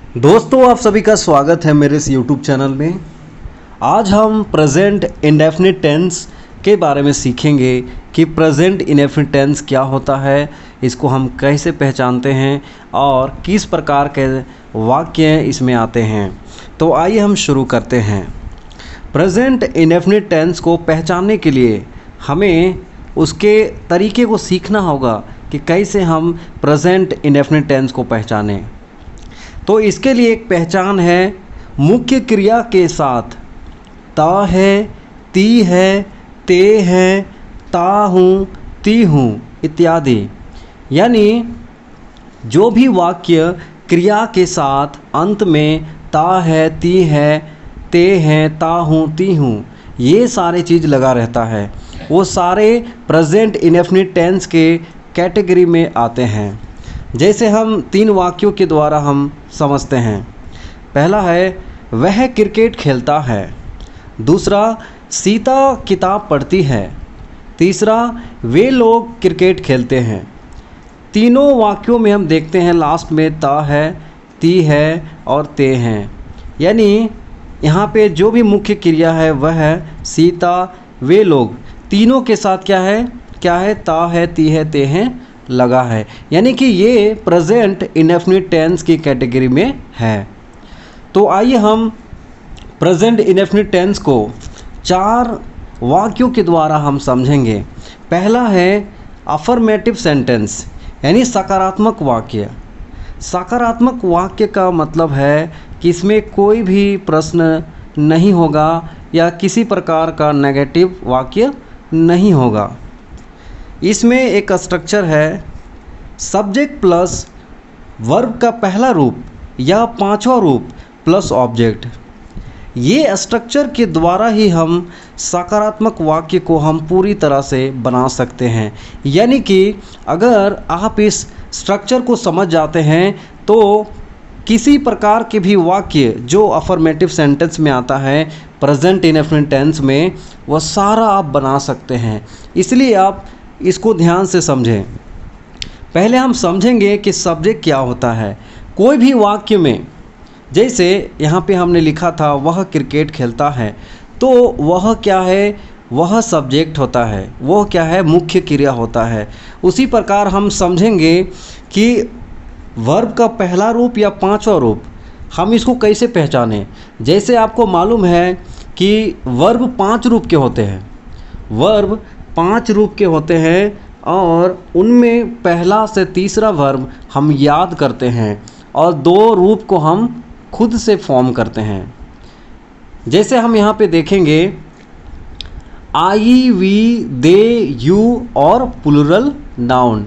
दोस्तों, आप सभी का स्वागत है मेरे इस YouTube चैनल में। आज हम प्रेजेंट इंडेफिनिट टेंस के बारे में सीखेंगे कि प्रेजेंट इंडेफिनिट टेंस क्या होता है, इसको हम कैसे पहचानते हैं और किस प्रकार के वाक्य इसमें आते हैं। तो आइए हम शुरू करते हैं। प्रेजेंट इंडेफिनिट टेंस को पहचानने के लिए हमें उसके तरीके को सीखना होगा कि कैसे हम प्रेजेंट इंडेफिनिट टेंस को पहचानें। तो इसके लिए एक पहचान है, मुख्य क्रिया के साथ ता है, ती है, ते है, ता हूँ, ती हूँ इत्यादि। यानी जो भी वाक्य क्रिया के साथ अंत में ता है, ती है, ते हैं, ता हूँ, ती हूँ ये सारे चीज़ लगा रहता है, वो सारे प्रेजेंट इंडेफिनिट टेंस के कैटेगरी में आते हैं। जैसे हम 3 वाक्यों के द्वारा हम समझते हैं। पहला है, वह क्रिकेट खेलता है। दूसरा, सीता किताब पढ़ती है। तीसरा, वे लोग क्रिकेट खेलते हैं। तीनों वाक्यों में हम देखते हैं लास्ट में ता है, ती है और ते हैं। यानी यहाँ पे जो भी मुख्य क्रिया है वह है सीता, वे लोग, तीनों के साथ क्या है ता है, ती है, ते हैं लगा है। यानी कि ये प्रेजेंट इंडेफिनिट टेंस की कैटेगरी में है। तो आइए हम प्रेजेंट इंडेफिनिट टेंस को 4 वाक्यों के द्वारा हम समझेंगे। पहला है अफर्मेटिव सेंटेंस, यानी सकारात्मक वाक्य। सकारात्मक वाक्य का मतलब है कि इसमें कोई भी प्रश्न नहीं होगा या किसी प्रकार का नेगेटिव वाक्य नहीं होगा। इसमें एक स्ट्रक्चर है, सब्जेक्ट प्लस वर्ब का पहला रूप या 5वां रूप प्लस ऑब्जेक्ट। ये स्ट्रक्चर के द्वारा ही हम सकारात्मक वाक्य को हम पूरी तरह से बना सकते हैं। यानी कि अगर आप इस स्ट्रक्चर को समझ जाते हैं तो किसी प्रकार के भी वाक्य जो अफर्मेटिव सेंटेंस में आता है प्रेजेंट इंडेफिनिट टेंस में, वह सारा आप बना सकते हैं। इसलिए आप इसको ध्यान से समझें। पहले हम समझेंगे कि सब्जेक्ट क्या होता है। कोई भी वाक्य में, जैसे यहाँ पे हमने लिखा था वह क्रिकेट खेलता है, तो वह क्या है, वह सब्जेक्ट होता है, वह क्या है, मुख्य क्रिया होता है। उसी प्रकार हम समझेंगे कि वर्ब का पहला रूप या 5वां रूप हम इसको कैसे पहचानें। जैसे आपको मालूम है कि वर्ब 5 रूप के होते हैं, वर्ब 5 रूप के होते हैं और उनमें पहला से तीसरा वर्ब हम याद करते हैं और 2 रूप को हम खुद से फॉर्म करते हैं। जैसे हम यहाँ पे देखेंगे आई, वी, दे, यू और प्लूरल नाउन,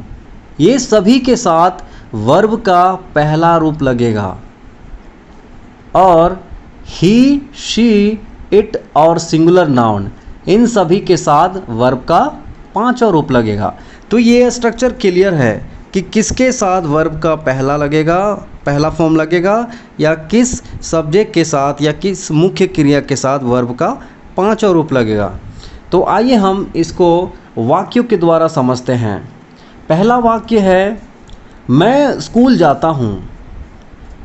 ये सभी के साथ वर्ब का पहला रूप लगेगा और ही, शी, इट और सिंगुलर नाउन, इन सभी के साथ वर्ब का 5वां रूप लगेगा। तो ये स्ट्रक्चर क्लियर है कि किसके साथ वर्ब का पहला लगेगा, पहला फॉर्म लगेगा, या किस सब्जेक्ट के साथ या किस मुख्य क्रिया के साथ वर्ब का 5वां रूप लगेगा। तो आइए हम इसको वाक्यों के द्वारा समझते हैं। पहला वाक्य है, मैं स्कूल जाता हूँ।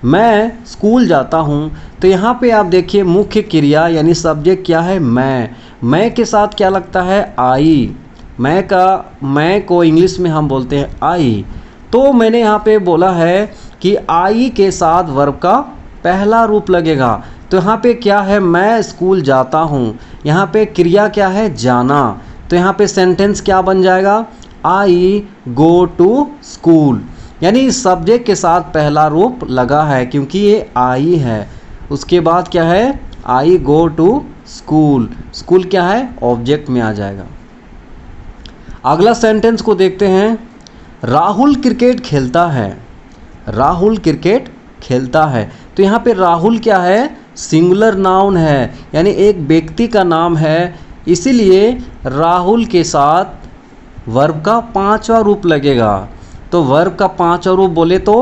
मैं स्कूल जाता हूँ, तो यहाँ पे आप देखिए मुख्य क्रिया यानी सब्जेक्ट क्या है, मैं के साथ क्या लगता है, आई। मैं को इंग्लिश में हम बोलते हैं आई। तो मैंने यहाँ पे बोला है कि आई के साथ वर्ब का पहला रूप लगेगा। तो यहाँ पे क्या है, मैं स्कूल जाता हूँ, यहाँ पे क्रिया क्या है, जाना। तो यहाँ पे सेंटेंस क्या बन जाएगा, आई गो टू स्कूल। यानी सब्जेक्ट के साथ पहला रूप लगा है क्योंकि ये आई है। उसके बाद क्या है, आई गो टू स्कूल, स्कूल क्या है, ऑब्जेक्ट में आ जाएगा। अगला सेंटेंस को देखते हैं, राहुल क्रिकेट खेलता है। राहुल क्रिकेट खेलता है, तो यहाँ पे राहुल क्या है, सिंगुलर नाउन है, यानी एक व्यक्ति का नाम है। इसीलिए राहुल के साथ वर्ब का 5वां रूप लगेगा। तो वर्ब का 5वां रूप बोले तो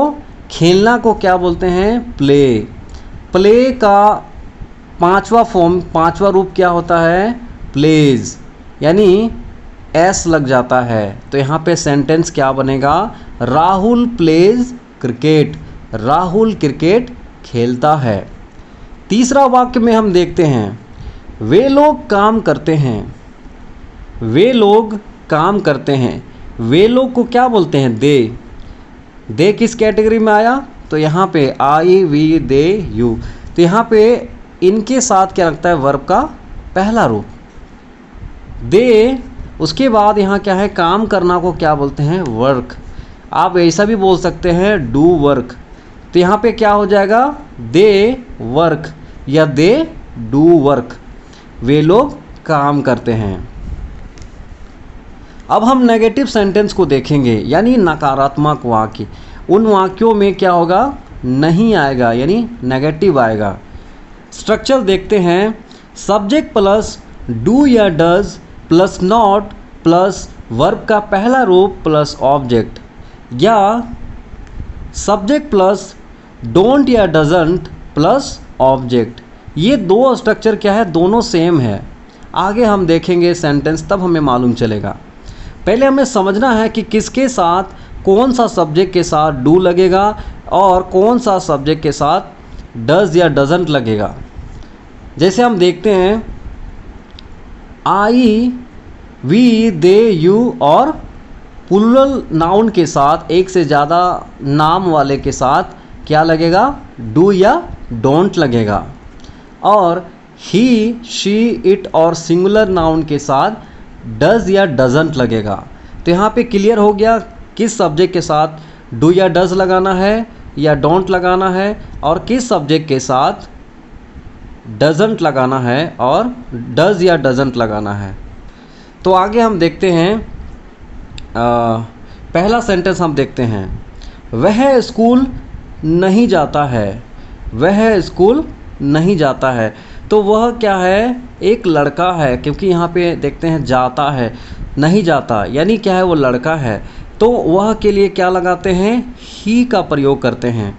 खेलना को क्या बोलते हैं, प्ले। प्ले का 5वां फॉर्म, 5वां रूप क्या होता है, प्लेज, यानी एस लग जाता है। तो यहाँ पे सेंटेंस क्या बनेगा, Rahul pledge cricket. Rahul cricket खेलता है। तीसरा वाक्य में हम देखते हैं, वे लोग काम करते हैं। वे लोग काम करते हैं। वे लोग को क्या बोलते हैं? दे किस कैटेगरी में आया? तो यहाँ पे आई, वी, दे, यू। तो यहाँ पे इनके साथ क्या लगता है? वर्ब का पहला रूप दे। उसके बाद यहाँ क्या है? काम करना को क्या बोलते हैं? वर्क। आप ऐसा भी बोल सकते हैं डू वर्क। तो यहाँ पे क्या हो जाएगा? दे वर्क या दे डू वर्क। वे लोग काम करते हैं। अब हम नेगेटिव सेंटेंस को देखेंगे, यानी नकारात्मक वाक्य। उन वाक्यों में क्या होगा? नहीं आएगा, यानी नेगेटिव आएगा। स्ट्रक्चर देखते हैं, सब्जेक्ट प्लस डू या does plus not plus verb का पहला रूप प्लस ऑब्जेक्ट, या सब्जेक्ट प्लस डोंट या डजंट प्लस ऑब्जेक्ट। ये दो स्ट्रक्चर क्या है? दोनों सेम है। आगे हम देखेंगे सेंटेंस, तब हमें मालूम चलेगा। पहले हमें समझना है कि किसके साथ कौन सा सब्जेक्ट के साथ डू लगेगा और कौन सा सब्जेक्ट के साथ डज या डजंट लगेगा। जैसे हम देखते हैं, आई, वी, दे, यू और प्लूरल नाउन के साथ, एक से ज़्यादा नाम वाले के साथ क्या लगेगा? डू या डोंट लगेगा। और ही, शी, इट और सिंगुलर नाउन के साथ डज या डजंट लगेगा। तो यहाँ पे क्लियर हो गया किस सब्जेक्ट के साथ डू या डज लगाना है या डोंट लगाना है, और किस सब्जेक्ट के साथ डजंट लगाना है और डज या डजंट लगाना है। तो आगे हम देखते हैं, पहला सेंटेंस हम देखते हैं, वह स्कूल नहीं जाता है। वह स्कूल नहीं जाता है। तो वह क्या है? एक लड़का है, क्योंकि यहाँ पे देखते हैं जाता है, नहीं जाता, यानी क्या है? वो लड़का है। तो वह के लिए क्या लगाते हैं? ही का प्रयोग करते हैं।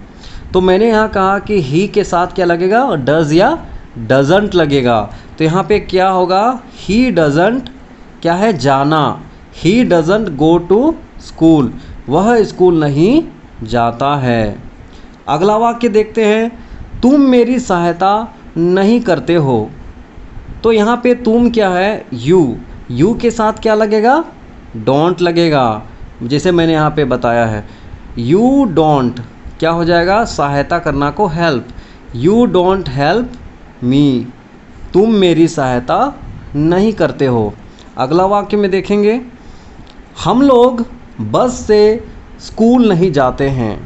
तो मैंने यहाँ कहा कि ही के साथ क्या लगेगा? डज या डजंट लगेगा। तो यहाँ पे क्या होगा? ही डजंट क्या है? जाना। He doesn't go to school. वह स्कूल नहीं जाता है। अगला वाक्य देखते हैं, तुम मेरी सहायता नहीं करते हो। तो यहाँ पे तुम क्या है? यू के साथ क्या लगेगा? डोंट लगेगा, जैसे मैंने यहाँ पे बताया है। यू डोंट क्या हो जाएगा? सहायता करना को help. You don't help me. तुम मेरी सहायता नहीं करते हो। अगला वाक्य में देखेंगे, हम लोग बस से स्कूल नहीं जाते हैं।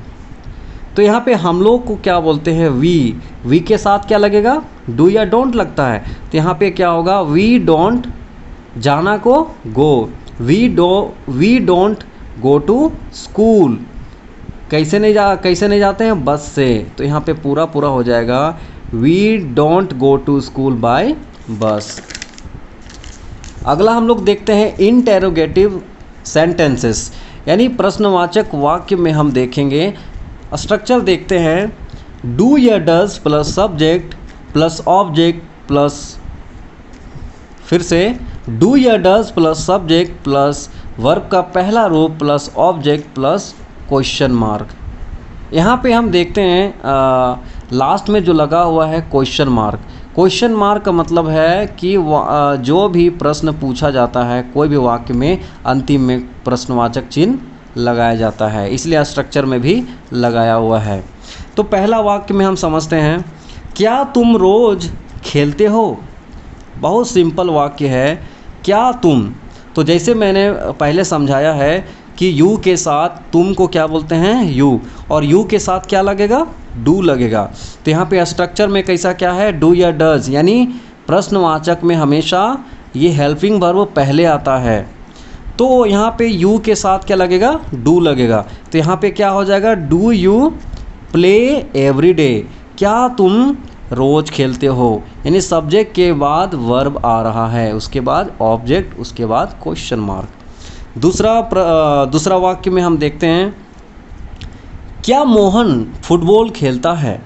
तो यहाँ पे हम लोग को क्या बोलते हैं? वी के साथ क्या लगेगा? डू या डोंट लगता है। तो यहाँ पे क्या होगा? वी डोंट, जाना को go. We don't go to school. कैसे नहीं जाते हैं? बस से। तो यहाँ पे पूरा हो जाएगा, we don't go to school by bus. अगला हम लोग देखते हैं इंटेरोगेटिव सेंटेंसेस, यानी प्रश्नवाचक वाक्य में हम देखेंगे। स्ट्रक्चर देखते हैं, डू या does plus subject plus object plus, फिर से डू या does plus subject plus verb का पहला रूप plus object plus question mark. यहाँ पे हम देखते हैं लास्ट में जो लगा हुआ है क्वेश्चन मार्क। क्वेश्चन मार्क का मतलब है कि जो भी प्रश्न पूछा जाता है कोई भी वाक्य में, अंतिम में प्रश्नवाचक चिन्ह लगाया जाता है, इसलिए स्ट्रक्चर में भी लगाया हुआ है। तो पहला वाक्य में हम समझते हैं, क्या तुम रोज़ खेलते हो? बहुत सिंपल वाक्य है, क्या तुम। तो जैसे मैंने पहले समझाया है कि यू के साथ तुम को क्या बोलते हैं? यू, और यू के साथ क्या लगेगा? डू लगेगा। तो यहाँ पे स्ट्रक्चर में कैसा क्या है? डू या डज, यानी प्रश्नवाचक में हमेशा ये हेल्पिंग वर्ब पहले आता है। तो यहाँ पे यू के साथ क्या लगेगा? डू लगेगा। तो यहाँ पे क्या हो जाएगा? Do you play every day? क्या तुम रोज़ खेलते हो? यानी सब्जेक्ट के बाद वर्ब आ रहा है, उसके बाद ऑब्जेक्ट, उसके बाद क्वेश्चन मार्क। दूसरा वाक्य में हम देखते हैं, क्या मोहन फुटबॉल खेलता है?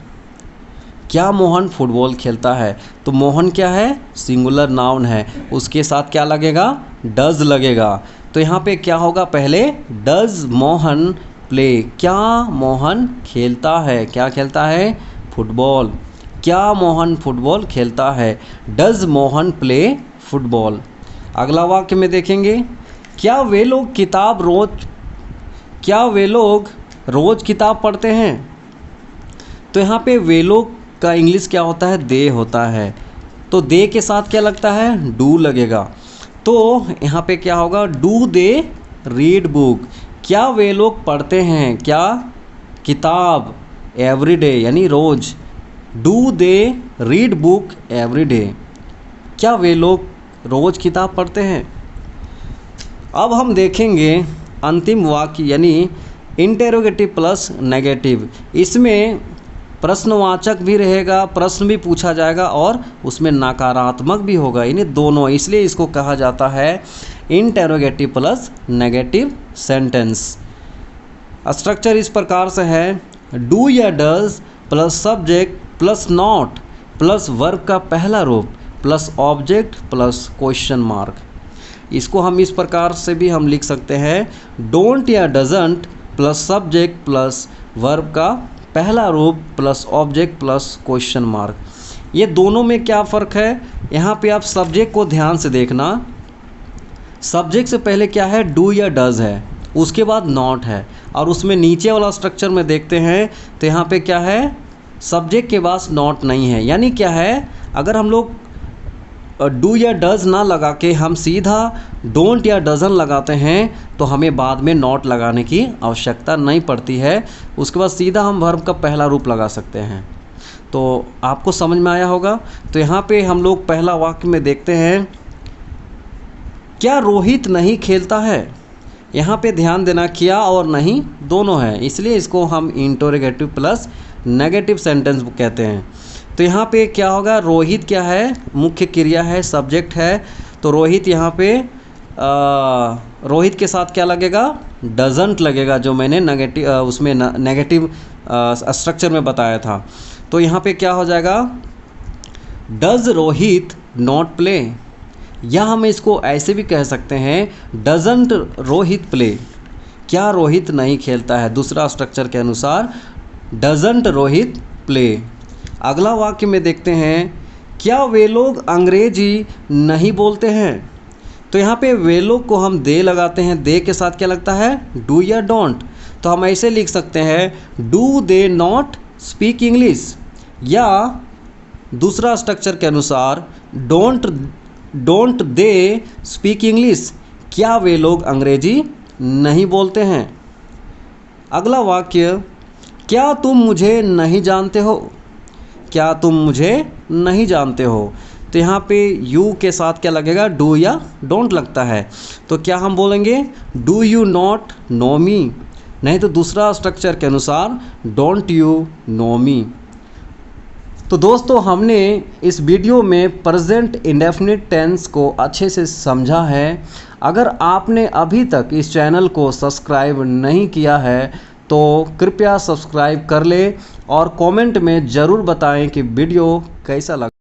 क्या मोहन फुटबॉल खेलता है? तो मोहन क्या है? सिंगुलर नाउन है, उसके साथ क्या लगेगा? डज लगेगा। तो यहाँ पे क्या होगा? पहले डज मोहन प्ले? क्या मोहन खेलता है? क्या खेलता है? फुटबॉल। क्या मोहन फुटबॉल खेलता है? Does Mohan play football. अगला वाक्य में देखेंगे, क्या वे लोग रोज किताब पढ़ते हैं? तो यहाँ पे वे लोग का इंग्लिश क्या होता है? दे होता है। तो दे के साथ क्या लगता है? डू लगेगा। तो यहाँ पे क्या होगा? Do they read book. क्या वे लोग पढ़ते हैं क्या किताब एवरी डे, यानी रोज। Do they read book every day. क्या वे लोग रोज किताब पढ़ते हैं? अब हम देखेंगे अंतिम वाक्य, यानी इंटेरोगेटिव प्लस नेगेटिव। इसमें प्रश्नवाचक भी रहेगा, प्रश्न भी पूछा जाएगा और उसमें नकारात्मक भी होगा, यानी दोनों। इसलिए इसको कहा जाता है interrogative plus negative sentence. Structure इस प्रकार से है, डू या does plus subject plus not plus verb का पहला रूप plus object plus question mark. इसको हम इस प्रकार से भी हम लिख सकते हैं, डोंट या doesn't plus subject plus verb का पहला रूप plus object plus question mark. ये दोनों में क्या फ़र्क है? यहाँ पे आप सब्जेक्ट को ध्यान से देखना। सब्जेक्ट से पहले क्या है? डू या डज है, उसके बाद नॉट है। और उसमें नीचे वाला स्ट्रक्चर में देखते हैं तो यहाँ पे क्या है? सब्जेक्ट के बाद नॉट नहीं है। यानी क्या है, अगर हम लोग डू या डज ना लगा के हम सीधा डोंट या डजन लगाते हैं तो हमें बाद में नॉट लगाने की आवश्यकता नहीं पड़ती है। उसके बाद सीधा हम वर्ब का पहला रूप लगा सकते हैं। तो आपको समझ में आया होगा। तो यहाँ पे हम लोग पहला वाक्य में देखते हैं, क्या रोहित नहीं खेलता है? यहाँ पे ध्यान देना, क्या और नहीं दोनों है, इसलिए इसको हम इंटरोगेटिव प्लस नेगेटिव सेंटेंस कहते हैं। तो यहाँ पे क्या होगा? रोहित क्या है? मुख्य क्रिया है, सब्जेक्ट है। तो रोहित यहाँ पे रोहित के साथ क्या लगेगा? डजंट लगेगा, जो मैंने उसमें नेगेटिव स्ट्रक्चर में बताया था। तो यहाँ पे क्या हो जाएगा? डज रोहित नॉट प्ले, या हम इसको ऐसे भी कह सकते हैं, डजंट रोहित प्ले। क्या रोहित नहीं खेलता है? दूसरा स्ट्रक्चर के अनुसार डजंट रोहित प्ले। अगला वाक्य में देखते हैं, क्या वे लोग अंग्रेजी नहीं बोलते हैं? तो यहाँ पे वे लोग को हम दे लगाते हैं, दे के साथ क्या लगता है? डू या डोंट। तो हम ऐसे लिख सकते हैं, do they not speak English, या दूसरा स्ट्रक्चर के अनुसार डोंट दे स्पीक इंग्लिश। क्या वे लोग अंग्रेजी नहीं बोलते हैं? अगला वाक्य, क्या तुम मुझे नहीं जानते हो? क्या तुम मुझे नहीं जानते हो? तो यहाँ पे यू के साथ क्या लगेगा? डू या डोंट लगता है। तो क्या हम बोलेंगे? डू यू नॉट नो मी, नहीं तो दूसरा स्ट्रक्चर के अनुसार डोंट यू नो मी। तो दोस्तों, हमने इस वीडियो में प्रेजेंट इंडेफिनिट टेंस को अच्छे से समझा है। अगर आपने अभी तक इस चैनल को सब्सक्राइब नहीं किया है तो कृपया सब्सक्राइब कर ले और कमेंट में ज़रूर बताएं कि वीडियो कैसा लगा।